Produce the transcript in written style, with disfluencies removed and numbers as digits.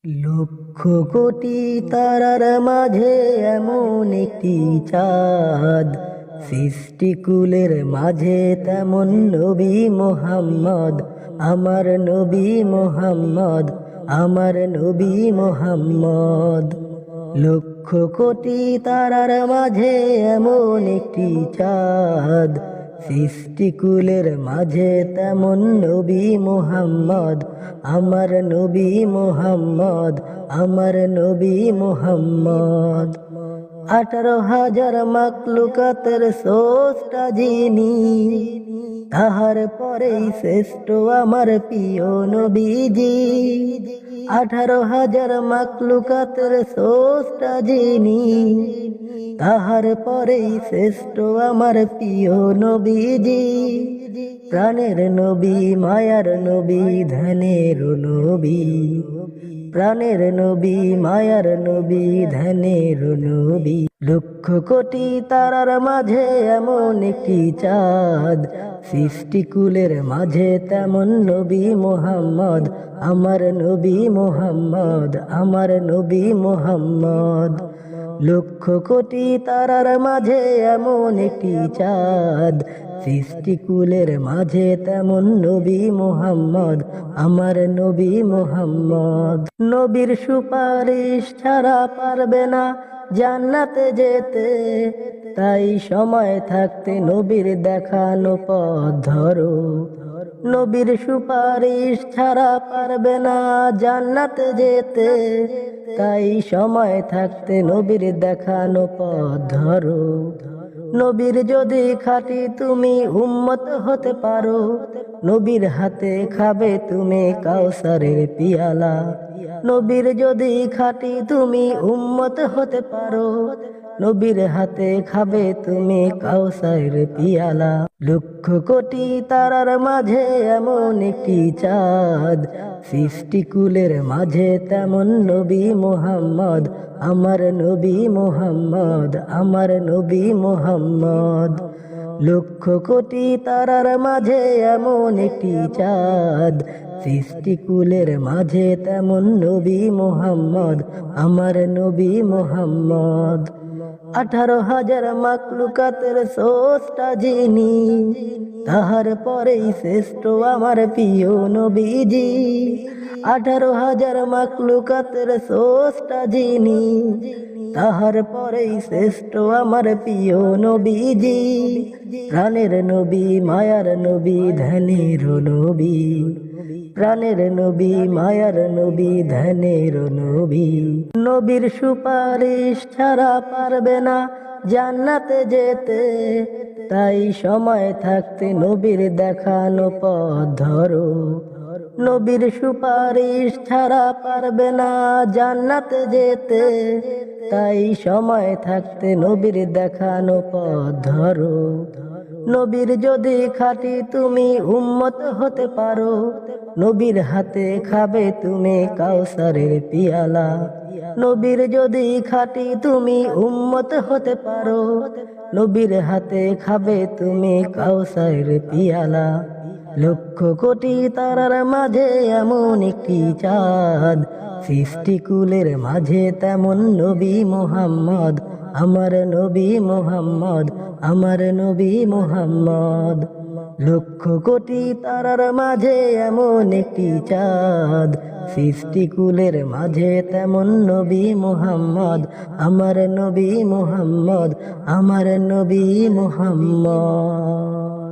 লক্ষ কোটি তারার মাঝে এমন একটি চাঁদ, সৃষ্টিকুলের মাঝে তেমন নবী মোহাম্মদ, আমার নবী মোহাম্মদ, আমার নবী মোহাম্মদ। লক্ষ কোটি তারার মাঝে এমন একটি চাঁদ, সৃষ্টিকুলের মাঝে তেমন নবী মোহাম্মদ, আমার নবী মোহাম্মদ, আমার নবী মোহাম্মদ। 18,000 মাখলুকাতের স্রষ্টা যিনি, তাহার পরেই শ্রেষ্ঠ আমার প্রিয় নবীজি। 18,000 মাখলুকাতের স্রষ্টা যিনি, তাহার পরেই শ্রেষ্ঠ আমার প্রিয় নবীজি। প্রাণের নবী, মায়ার নবী, ধ্যানের নবী, প্রাণের নবী, মায়ার নবী, ধ্যানের নবী। লক্ষ কোটি তারার মাঝে এমন একটি চাঁদ, সৃষ্টিকুলের মাঝে তেমন নবী মোহাম্মদ, আমার নবী মোহাম্মদ, আমার নবী মোহাম্মদ। লক্ষ কোটি তারার মাঝে এমন একটি চাঁদ, সৃষ্টিকুলের মাঝে তেমন নবী মোহাম্মদ, আমার নবী মোহাম্মদ। নবীর সুপারিশ ছাড়া পারবে না জান্নাতে যেতে, তাই সময় থাকতে নবীর দেখানো পথ ধরো। নবীর সুপারিশ ছাড়া পারবে না জান্নাতে যেতে, তাই সময় থাকতে নবীর দেখানো পথ ধরো। নবীর যদি খাঁটি তুমি উম্মত হতে পারো, নবীর হাতে খাবে তুমি কাউসারের পিয়ালা। নবীর যদি খাঁটি তুমি উম্মত হতে পারো, নবীর হাতে খাবে তুমি কাউসারের পিয়ালা। লক্ষ কোটি তারার মাঝে এমন একটি চাঁদ, সৃষ্টিকুলের মাঝে তেমন নবী মোহাম্মদ, আমার নবী মোহাম্মদ, আমার নবী মোহাম্মদ। লক্ষ কোটি তারার মাঝে এমন একটি চাঁদ, সৃষ্টিকুলের মাঝে তেমন নবী মোহাম্মদ, আমার নবী মোহাম্মদ। 18,000 মাখলুকাতের স্রষ্টা যিনি, তাহার পরেই শ্রেষ্ঠ আমার প্রিয় নবীজি। 18,000 মাখলুকাতের স্রষ্টা যিনি, তাহার পরেই শ্রেষ্ঠ আমার প্রিয় নবীজি। প্রাণের নবী, মায়ার নবী, ধ্যানের নবী, প্রাণের নবী, মায়ার নবী, ধ্যানের নবী। নবীর সুপারিশ ছাড়া পারবে না জান্নাতে যেতে, তাই সময় থাকতে নবীর দেখানো পথ ধরো। নবীর সুপারিশ ছাড়া পারবে না জান্নাতে যেতে, তাই সময় থাকতে নবীর দেখানো পথ ধরো। নবীর যদি খাঁটি তুমি উম্মত হতে পারো, নবীর হাতে খাবে তুমি কাউসারের পিয়ালা। নবীর যদি খাঁটি তুমি উম্মত হতে পারো, নবীর হাতে খাবে তুমি কাউসারের পিয়ালা। লক্ষ কোটি তারার মাঝে এমন একটি চাঁদ, সৃষ্টিকুলের মাঝে তেমন নবী মোহাম্মদ, আমার নবী মোহাম্মদ, আমার নবী মোহাম্মদ। লক্ষ কোটি তারার মাঝে এমন একটি চাঁদ, সৃষ্টিকুলের মাঝে তেমন নবী মোহাম্মদ, আমার নবী মোহাম্মদ, আমার নবী মোহাম্মদ।